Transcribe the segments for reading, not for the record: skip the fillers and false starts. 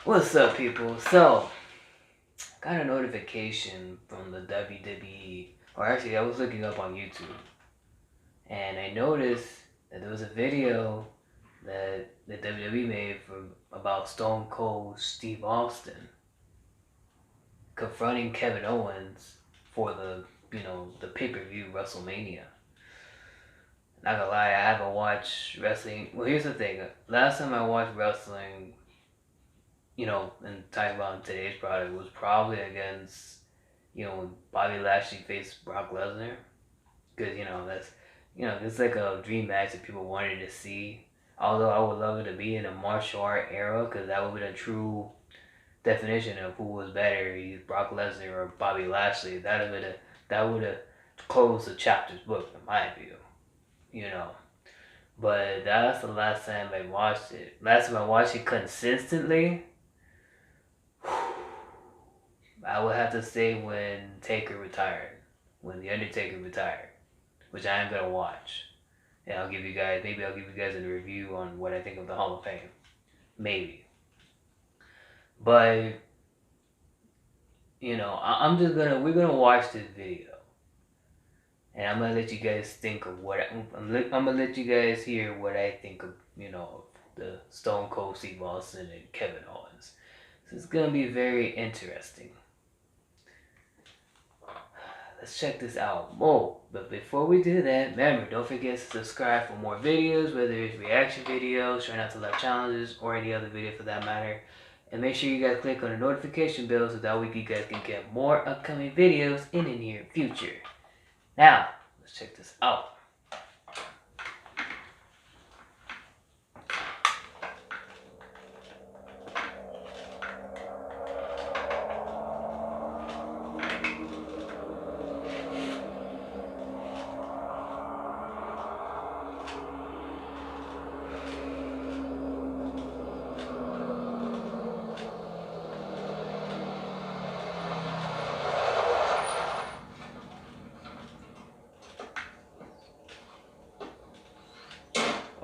What's up, people? So, got a notification from the WWE, or actually, I was looking up on YouTube, and I noticed that there was a video that the WWE made about Stone Cold Steve Austin confronting Kevin Owens for the pay per view WrestleMania. Not gonna lie, I haven't watched wrestling. Well, here's the thing. Last time I watched wrestling, and talking about today's product was probably against, when Bobby Lashley faced Brock Lesnar. Because, it's like a dream match that people wanted to see. Although I would love it to be in a martial art era, because that would be the true definition of who was better, either Brock Lesnar or Bobby Lashley. That would have closed the chapter's book, in my view. You know. But that's the last time I watched it. Last time I watched it consistently, I would have to say when Taker retired, when the Undertaker retired, which I am gonna watch. And maybe I'll give you guys a review on what I think of the Hall of Fame, maybe. But we're gonna watch this video, and I'm gonna let you guys think of I'm gonna let you guys hear what I think of the Stone Cold Steve Austin and Kevin Owens. So it's gonna be very interesting. Let's check this out. But before we do that, remember, don't forget to subscribe for more videos, whether it's reaction videos, try not to left challenges, or any other video for that matter. And make sure you guys click on the notification bell so that way you guys can get more upcoming videos in the near future. Now, let's check this out.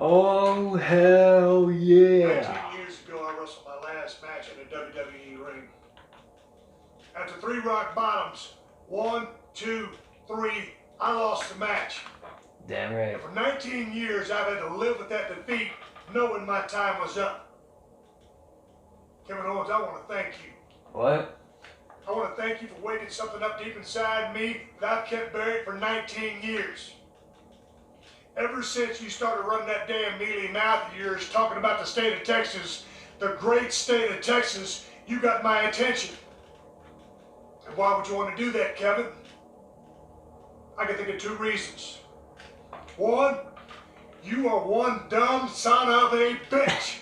Oh, hell yeah. 19 years ago, I wrestled my last match in a WWE ring. After 3 rock bottoms, 1, 2, 3, I lost the match. Damn right. And for 19 years, I've had to live with that defeat, knowing my time was up. Kevin Owens, I want to thank you. What? I want to thank you for waking something up deep inside me that I've kept buried for 19 years. Ever since you started running that damn mealy mouth of yours talking about the state of Texas, the great state of Texas, you got my attention. And why would you want to do that, Kevin? I can think of 2 reasons. 1, you are one dumb son of a bitch.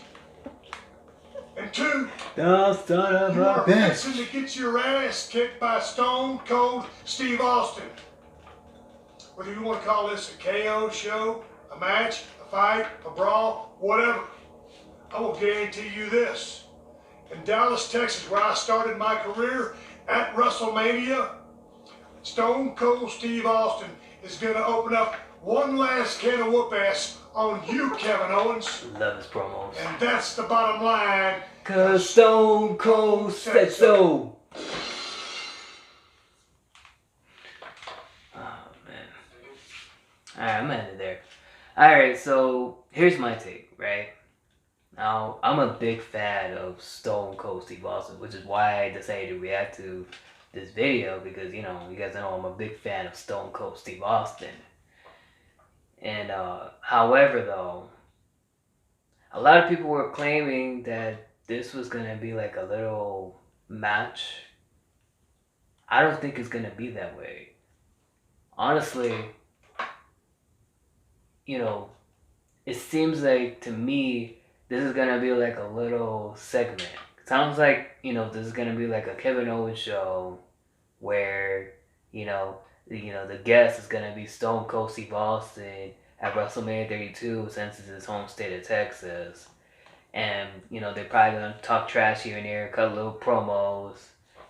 And 2, Dumb son of you a are bitch. fixing to get your ass kicked by Stone Cold Steve Austin. Whether you want to call this a KO show, a match, a fight, a brawl, whatever, I will guarantee you this. In Dallas, Texas, where I started my career at WrestleMania, Stone Cold Steve Austin is going to open up one last can of whoop-ass on you, Kevin Owens. Love his promos. And that's the bottom line. 'Cause Stone Cold said so. Alright, I'm ending there. Alright, so here's my take, right? Now, I'm a big fan of Stone Cold Steve Austin, which is why I decided to react to this video, because, you guys know I'm a big fan of Stone Cold Steve Austin. And, however, though, a lot of people were claiming that this was going to be like a little match. I don't think it's going to be that way. Honestly, it seems like to me this is gonna be like a little segment. Sounds like this is gonna be like a Kevin Owens show where the guest is gonna be Stone Cold Steve Austin at WrestleMania 32 since it's his home state of Texas, and they're probably gonna talk trash here and there, cut little promos,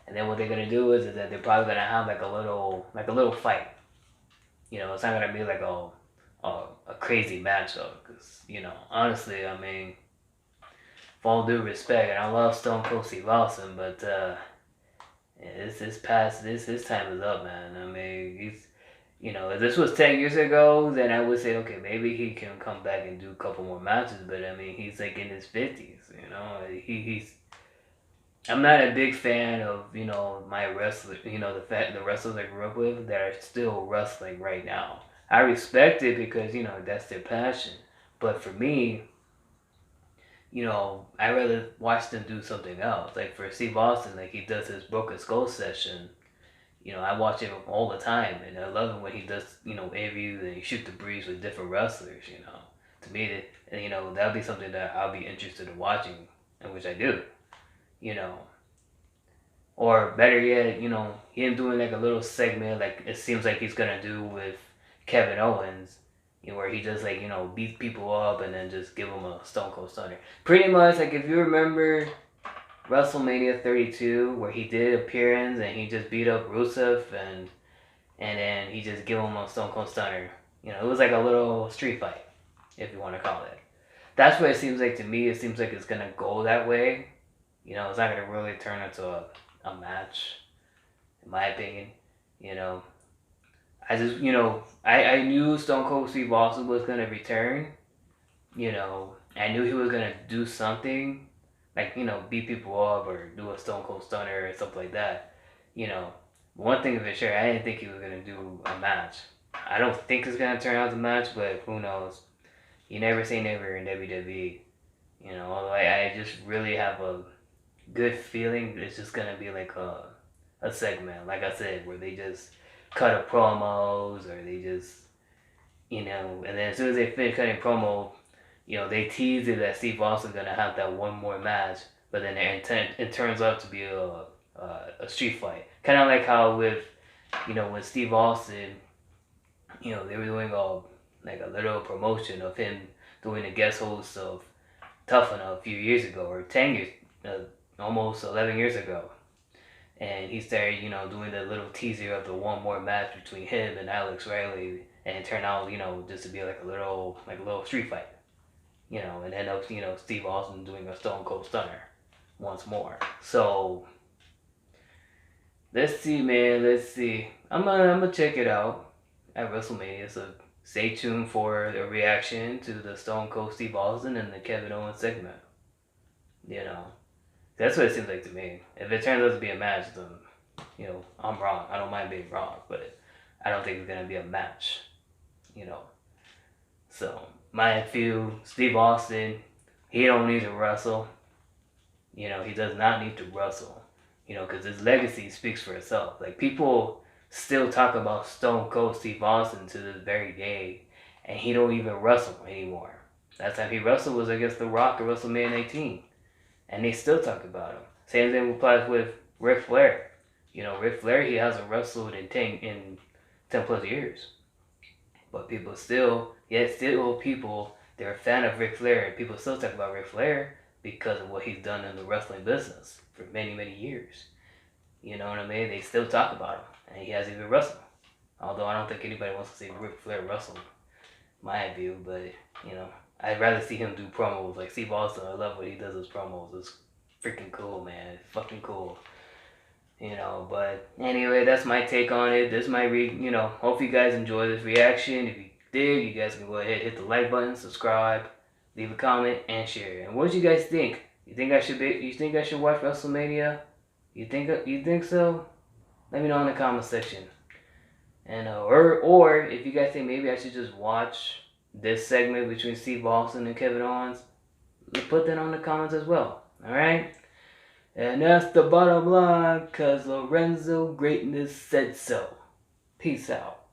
and then what they're gonna do is that they're probably gonna have like a little fight. It's not gonna be like a crazy matchup, because honestly, I mean, all due respect, and I love Stone Cold Steve Austin, but it's past. His time is up, man. I mean, he's if this was 10 years ago, then I would say okay, maybe he can come back and do a couple more matches. But I mean, he's like in his 50s. He's. I'm not a big fan of my wrestler. The wrestlers I grew up with that are still wrestling right now. I respect it because that's their passion. But for me, I rather watch them do something else. Like for Steve Austin, like he does his Broken Skull session. I watch it all the time, and I love it when he does, interviews and he shoot the breeze with different wrestlers. To me, that'll be something that I'll be interested in watching, and which I do. You know, or better yet, him doing like a little segment, like it seems like he's gonna do with Kevin Owens, where he just like beats people up and then just give them a Stone Cold Stunner. Pretty much like if you remember WrestleMania 32, where he did appearance and he just beat up Rusev and then he just give him a Stone Cold Stunner. It was like a little street fight, if you want to call it. That's what it seems like to me. It seems like it's gonna go that way. It's not gonna really turn into a match, in my opinion. I just I knew Stone Cold Steve Austin was gonna return. I knew he was gonna do something like beat people up or do a Stone Cold Stunner or something like that. One thing for sure, I didn't think he was gonna do a match. I don't think it's gonna turn out the match, but who knows? You never say never in WWE. Although I just really have a good feeling it's just gonna be like a segment, like I said, where they just cut a promos or they just and then as soon as they finish cutting promo, they tease it that Steve Austin's gonna have that one more match, but then it turns out to be a street fight, kind of like how with when Steve Austin, they were doing like a little promotion of him doing the guest host of Tough Enough a few years ago, or 10 years, almost 11 years ago. And he started, doing the little teaser of the one more match between him and Alex Riley, and it turned out, just to be like a little street fight. And end up, Steve Austin doing a Stone Cold Stunner once more. So let's see, man. Let's see. I'm gonna check it out at WrestleMania. So stay tuned for the reaction to the Stone Cold Steve Austin and the Kevin Owens segment. That's what it seems like to me. If it turns out to be a match, then I'm wrong. I don't mind being wrong, but I don't think it's gonna be a match. So my view, Steve Austin, he don't need to wrestle. He does not need to wrestle. Because his legacy speaks for itself. Like people still talk about Stone Cold Steve Austin to this very day, and he don't even wrestle anymore. Last time he wrestled was against The Rock at WrestleMania 18. And they still talk about him. Same thing applies with Ric Flair. Ric Flair, he hasn't wrestled in 10 plus years. But people still, people, they're a fan of Ric Flair. And people still talk about Ric Flair because of what he's done in the wrestling business for many, many years. You know what I mean? They still talk about him. And he hasn't even wrestled. Although I don't think anybody wants to see Ric Flair wrestle, my view. But, I'd rather see him do promos. Like Steve Austin, I love what he does his promos. It's freaking cool, man. It's fucking cool. But anyway, that's my take on it. This is my hope you guys enjoy this reaction. If you did, you guys can go ahead, hit the like button, subscribe, leave a comment, and share. And what do you guys think? You think I should watch WrestleMania? You think so? Let me know in the comment section. And or if you guys think maybe I should just watch this segment between Steve Austin and Kevin Owens, put that on the comments as well. Alright? And that's the bottom line, cause Lorenzo Greatness said so. Peace out.